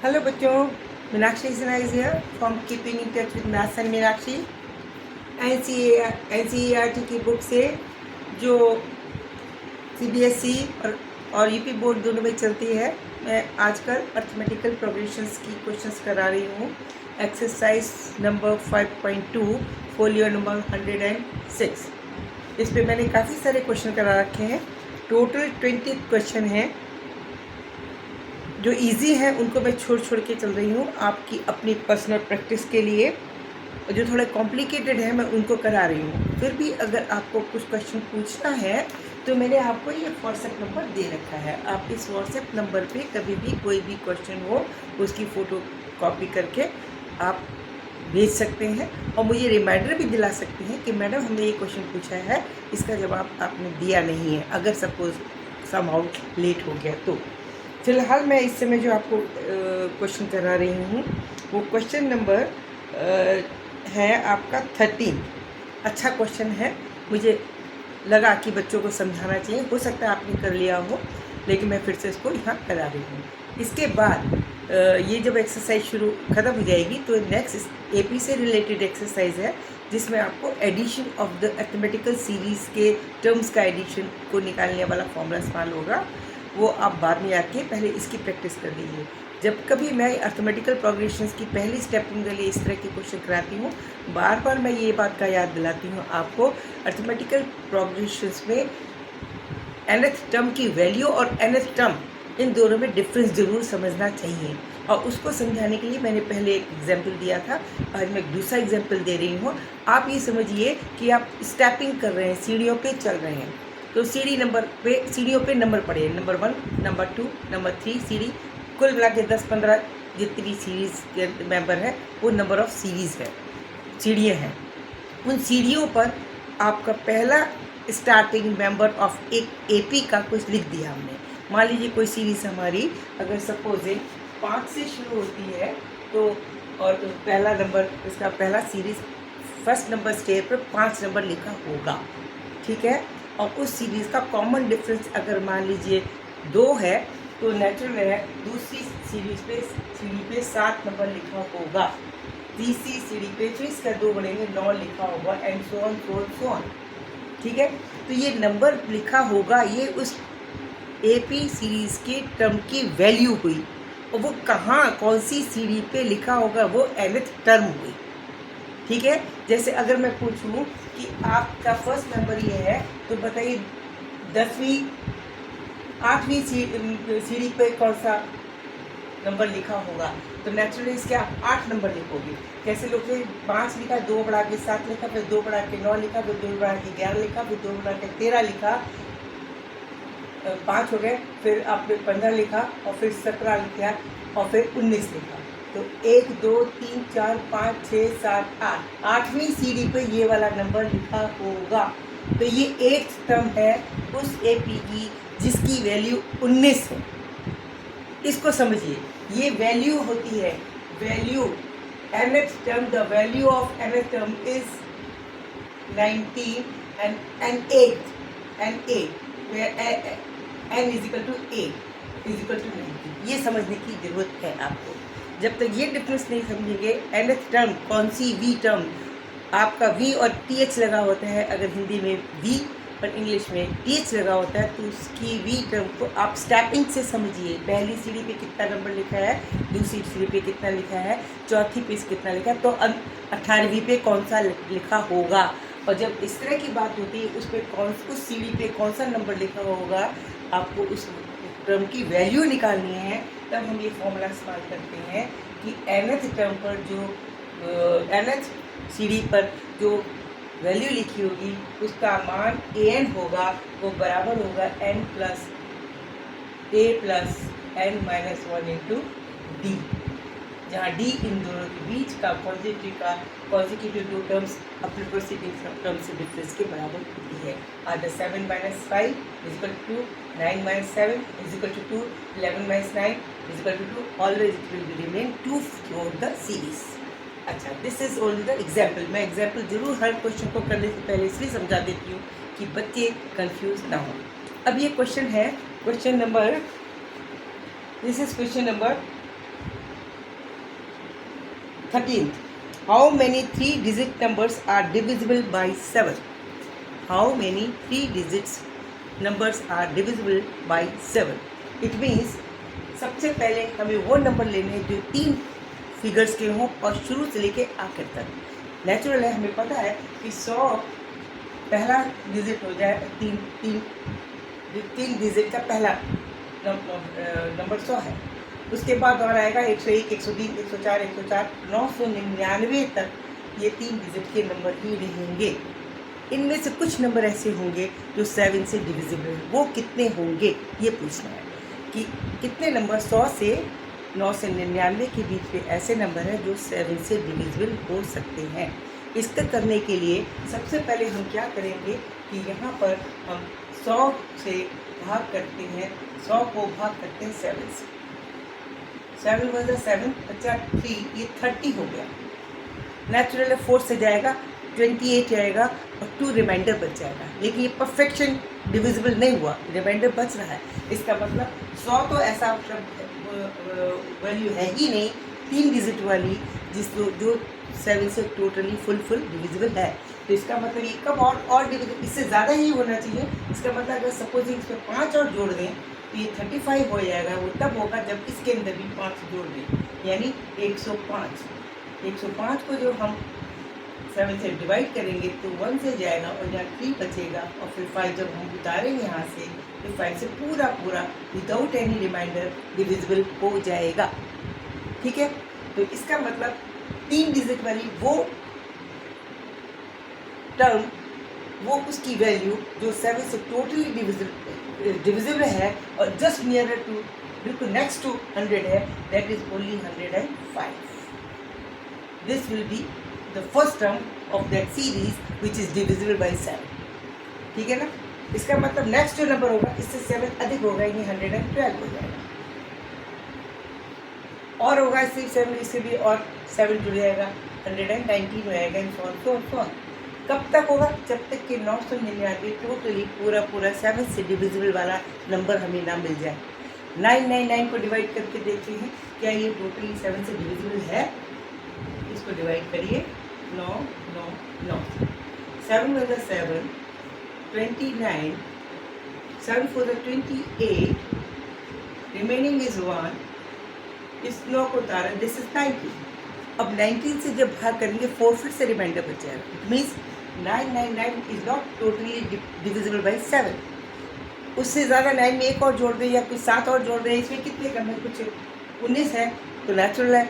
Hello बच्चों, Meenakshi Sinha is here from keeping in touch with maths and Meenakshi. NCERT की book से जो सीबीएसई और यूपी बोर्ड दोनों में चलती है, मैं आजकल अर्थमेटिकल प्रोग्रेशंस की क्वेश्चंस करा रही हूँ। Exercise number 5.2 folio number 106। इस पे मैंने काफ़ी सारे क्वेश्चन करा रखे हैं। टोटल 20 क्वेश्चन हैं। जो इजी है उनको मैं छोड़ छोड़ के चल रही हूँ आपकी अपनी पर्सनल प्रैक्टिस के लिए। जो थोड़े कॉम्प्लिकेटेड है मैं उनको करा रही हूँ। फिर भी अगर आपको कुछ क्वेश्चन पूछना है तो मैंने आपको ये व्हाट्सएप नंबर दे रखा है। आप इस व्हाट्सएप नंबर पे कभी भी कोई भी क्वेश्चन हो उसकी फ़ोटो कॉपी करके आप भेज सकते हैं और मुझे रिमाइंडर भी दिला सकते हैं कि मैडम हमने ये क्वेश्चन पूछा है, इसका जवाब आपने दिया नहीं है, अगर सपोज समहाउ लेट हो गया तो। फिलहाल मैं इस समय जो आपको क्वेश्चन करा रही हूँ वो क्वेश्चन नंबर है आपका 13। अच्छा क्वेश्चन है, मुझे लगा कि बच्चों को समझाना चाहिए। हो सकता है आपने कर लिया हो, लेकिन मैं फिर से इसको यहाँ करा रही हूँ। इसके बाद ये जब एक्सरसाइज शुरू ख़त्म हो जाएगी तो नेक्स्ट एपी से रिलेटेड एक्सरसाइज है, जिसमें आपको addition of the arithmetical series के टर्म्स का एडिशन को निकालने वाला फॉर्मूला इस्तेमाल होगा। वो आप बाद में आके पहले इसकी प्रैक्टिस कर लीजिए। जब कभी मैं अर्थमेटिकल प्रोग्रेशंस की पहली स्टेपिंग के लिए इस तरह के क्वेश्चन कराती हूँ, बार बार मैं ये बात का याद दिलाती हूँ आपको, अर्थमेटिकल प्रोग्रेशंस में nth टर्म की वैल्यू और nth टर्म इन दोनों में डिफरेंस ज़रूर समझना चाहिए। और उसको समझाने के लिए मैंने पहले एक एग्जाम्पल दिया था, आज मैं दूसरा एग्जाम्पल दे रही हूँ। आप ये समझिए कि आप स्टेपिंग कर रहे हैं, सीढ़ियों पे चल रहे हैं, तो सीढ़ियों पे नंबर पड़े, नंबर 1, नंबर 2, नंबर 3 सीढ़ी, कुल मिला के 10-15 जितनी सीरीज़ के मेंबर है वो नंबर ऑफ़ सीरीज़ है, सीढ़ियाँ हैं। उन सीढ़ियों पर आपका पहला स्टार्टिंग मेंबर ऑफ एक एपी का कुछ लिख दिया हमने। मान लीजिए कोई सीरीज़ हमारी अगर सपोजिंग 5 से शुरू होती है तो, और पहला नंबर इसका पहला सीरीज़ फर्स्ट नंबर स्टेप पर 5 नंबर लिखा होगा, ठीक है। और उस सीरीज़ का कॉमन डिफरेंस अगर मान लीजिए 2 है तो नेचुरल है दूसरी सीढ़ी पे 7 नंबर लिखा होगा, तीसरी सीढ़ी पे फिर इसका 2 बढ़ेंगे 9 लिखा होगा, एंड सो ऑन, ठीक है। तो ये नंबर लिखा होगा, ये उस एपी सीरीज़ के टर्म की वैल्यू हुई, और वो कहाँ कौन सी सीढ़ी पे लिखा होगा वो nth टर्म हुई, ठीक है। जैसे अगर मैं पूछूं कि आपका फर्स्ट नंबर ये है तो बताइए 8वीं सीढ़ी पे कौन सा नंबर लिखा होगा, तो नेचुरली इसके आप 8 नंबर लिखोगे। कैसे लोगे? 5 लिखा, 2 बढ़ा के 7 लिखा, फिर 2 बढ़ा के 9 लिखा, फिर 2 बढ़ा के 11 लिखा, फिर 2 बढ़ा के 13 लिखा, 5 हो गए, फिर आपने 15 लिखा और फिर 17 लिखा और फिर 19 लिखा। तो 1 2 3 4 5 6 7 8, 8वीं सीढ़ी पे ये वाला नंबर लिखा होगा। तो ये 8th टर्म है उस एपी की जिसकी वैल्यू 19 है। इसको समझिए, ये वैल्यू होती है, value nth term, the value of nth term is 19 and 8 where n is equal to 8 is equal to 19। ये समझने की ज़रूरत है आपको। जब तक ये डिफरेंस नहीं समझेंगे, nth टर्म कौन सी वी टर्म, आपका वी और th लगा होता है, अगर हिंदी में वी और इंग्लिश में th लगा होता है, तो उसकी वी टर्म को आप स्टेपिंग से समझिए। पहली सीढ़ी पे कितना नंबर लिखा है, दूसरी सीढ़ी पे कितना लिखा है, चौथी पे कितना लिखा है, तो 18वीं पे कौन सा लिखा होगा। और जब इस तरह की बात होती है, उस सीढ़ी पे कौन सा नंबर लिखा होगा, आपको उस टर्म की वैल्यू निकालनी है, तब हम ये फॉर्मूला इस्तेमाल करते हैं कि nth टर्म पर जो nth सीढ़ी पर जो वैल्यू लिखी होगी उसका मान an होगा, वो बराबर होगा n plus a plus n minus 1 into D, जहाँ डी इन दोनों के बीच का कॉन्जिक्यूटिव दो टर्म्स अपने प्रोसीडिंग टर्म से डिफरेंस के बराबर होती है। आधा 7 minus 5 is equal to 9 minus 7 is equal to 2, 11 minus 9 is equal to 2, always it will be remain 2 through the series. अच्छा, this is only the example. मैं एग्जाम्पल जरूर हर क्वेश्चन को करने से पहले इसलिए समझा देती हूँ कि बच्चे कंफ्यूज ना हो। अब ये क्वेश्चन है, question number, this is question number 13th. How many 3-digit numbers are divisible by 7? How many 3-digit numbers are divisible by 7? It means सबसे पहले हमें वो नंबर लेने हैं जो 3 फिगर्स के हों और शुरू से लेके आखिर तक. नेचुरल है, हमें पता है कि 100 पहला डिजिट हो जाए, तीन डिजिट का पहला नंबर 100 है. उसके बाद और आएगा 101, 103, 104, 104, 999 तक ये 3 डिजिट के नंबर ही रहेंगे. इनमें से कुछ नंबर ऐसे होंगे जो 7 से डिविजिबल है. वो कितने होंगे ये पूछना है कि कितने नंबर 100 से 999 के बीच में ऐसे नंबर हैं जो 7 से डिविजिबल हो सकते हैं. इसका करने के लिए सबसे पहले हम क्या करेंगे कि यहाँ पर हम 100 से भाग करते हैं, 100 को भाग करते हैं 7 से. 7 × 7 बचा 3, ये 30 हो गया. नेचुरल 4 से जाएगा 28 जाएगा और 2 रिमाइंडर बच जाएगा. लेकिन ये परफेक्शन डिविजिबल नहीं हुआ, रिमाइंडर बच रहा है. इसका मतलब 100 तो ऐसा वैल्यू है ही नहीं 3 डिजिट वाली जो 7 से टोटली फुल डिविजिबल है. तो इसका मतलब ये कब और डिविजिबल, इससे ज़्यादा ही होना चाहिए. इसका मतलब अगर सपोजिंग इसमें 5 और जोड़ दें तो ये 35 हो जाएगा. वो तब होगा जब इसके अंदर भी 5 जोड़ दें, यानी 105. 105 को जो हम 7 से डिवाइड करेंगे तो 1 से जाएगा और यहाँ 3 बचेगा और फिर 5 जब हम उतारेंगे यहाँ से तो 5 से पूरा विदाउट एनी रिमाइंडर डिविजिबल हो जाएगा. ठीक है, तो इसका मतलब 3 डिजिट वाली वो टर्म, वो उसकी वैल्यू जो 7 से टोटली डिविजिबल है और जस्ट नियर टू बिल्कुल नेक्स्ट टू 100 है, that is only 105. This will be the first term of that series which is divisible by 7. ठीक है ना. इसका मतलब नेक्स्ट जो नंबर होगा इससे 7 अधिक होगा, यानी 112 हो जाएगा. और होगा इससे 7 इससे भी और 7 जुड़ जाएगा, 119 हो जाएगा. इन सो कब तक होगा? जब तक कि 999 टोटली पूरा 7 से डिविजिबल वाला नंबर हमें ना मिल जाए. 999 को डिवाइड करके देखते हैं क्या ये टोटली 7 से डिविजिबल है. इसको डिवाइड करिए, 9 9 9. 7 × 7 29, 7 × 28, रिमेनिंग इज 1. इस 9 को उतारा, दिस इज 19. अब 19 से जब भाग करेंगे 4 फिर से रिमाइंडर बच जाएगा. It means 999 is not totally divisible by 7. उससे ज़्यादा 9 में एक और जोड़ दें या कुछ 7 और जोड़ दें. इसमें कितने कम है? कुछ 19 है, तो नेचुरल है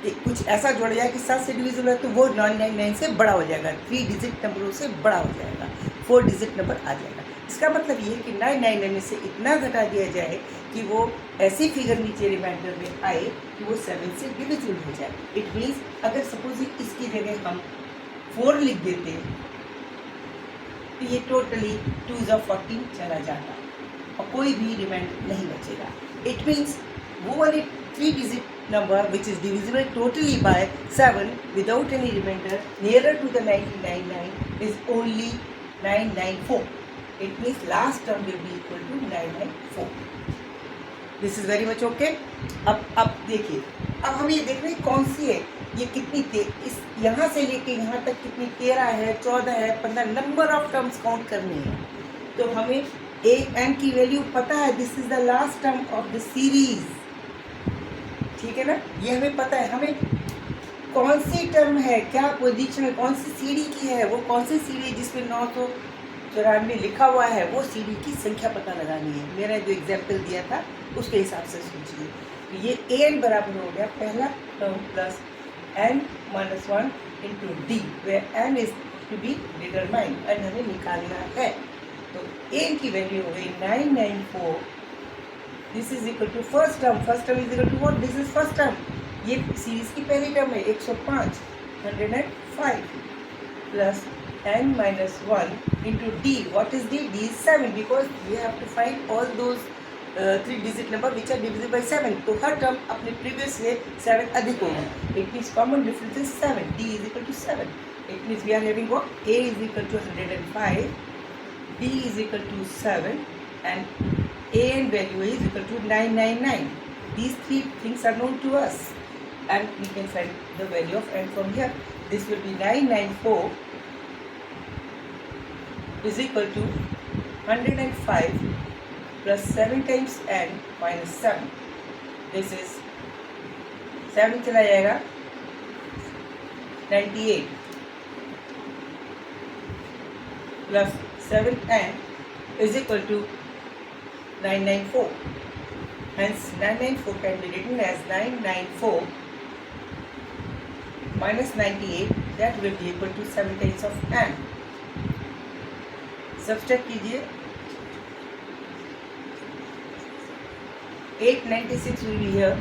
कुछ ऐसा जोड़ जाए कि 7 से डिविजिबल है तो वो 999 से बड़ा हो जाएगा, 3 डिजिट नंबरों से बड़ा हो जाएगा, 4 डिजिट नंबर आ जाएगा. इसका मतलब ये है कि 999 में से इतना घटा दिया जाए कि वो ऐसी फिगर नीचे रिमाइंडर में आए कि वो 7 से डिविजिबल हो जाए. इट मीन्स अगर सपोज इसकी जगह हम 4 लिख देते तो ये टोटली 2 × 14 चला जाता और कोई भी रिमाइंडर नहीं बचेगा. इट मीन्स वो वाली 3 digit number which is divisible totally by 7 without any remainder nearer to the 999 is only 994. It means last term will be equal to 994. This is very much okay. अब देखिए, अब हम ये देख रहे हैं कौन सी है, ये कितनी इस यहाँ से लेके यहाँ तक कितनी 13 है, 14 है, 15 नंबर ऑफ टर्म्स काउंट करनी है. तो हमें n की वैल्यू पता है. This is the last term of the series. ठीक है ना, ये हमें पता है. हमें कौन सी टर्म है, क्या पोजीशन है, कौन सी सीढ़ी की है, वो कौन सी सीढ़ी जिसमें 994 लिखा हुआ है, वो सीढ़ी की संख्या पता लगानी है. मैंने जो एग्जाम्पल दिया था उसके हिसाब से सोचिए. ये an बराबर हो गया पहला term plus n - 1 into D, where n is to be determined and हमें निकालना है. तो an की वैल्यू हो गई 994. This is equal to first term is equal to what? This is first term. ये सीरीज की पहली टर्म है 105, 105 plus n - 1 into D. What is D? D is 7 because we have to find all those 3 digit number which are divisible by 7. तो हर term अपने previous से 7 अधिक होगा. It means common difference is 7. D is equal to 7. It means we are having what? a is equal to 105, d is equal to 7 and an value is equal to 999. These 3 things are known to us and we can find the value of n from here. This will be 994 is equal to 105 plus 7 times n minus 7. This is 7 चला जाएगा 98 plus 7n is equal to 994. Hence 994 can be written as 994 minus 98, that will be equal to 7 times of n. Subtract कीजिए. 896 will be here,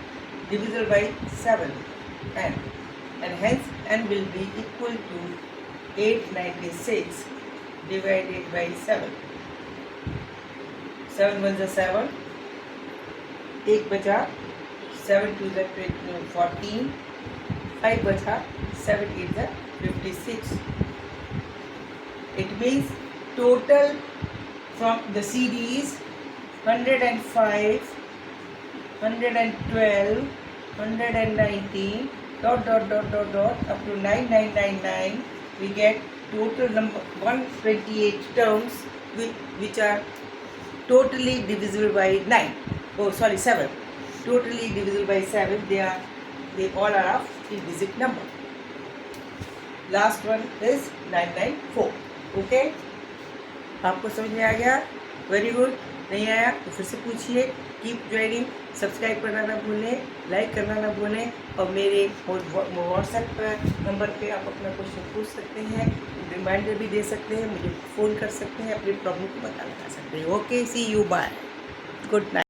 divisible by 7 n, and hence n will be equal to 896 divided by 7. 7 1 is 7, 1 बचा, 7 2 is 14, 5 बचा, 7 8 is 56. It means total from the series 105, 112, 119 dot up to 9999, we get total number 128 terms which are totally divisible by 9. Oh, sorry, 7. Totally divisible by 7. They all are of 3-digit number. Last one is 994. Okay? आपको समझ में आ गया? Very good. नहीं आया तो फिर से पूछिए. Keep joining. सब्सक्राइब करना ना भूलें, लाइक करना ना भूलें, और मेरे व्हाट्सएप नंबर पे आप अपना क्वेश्चन पूछ सकते हैं, रिमाइंडर भी दे सकते हैं, मुझे फ़ोन कर सकते हैं, अपनी प्रॉब्लम को बता सकते हैं. Okay, see you, bye, good night.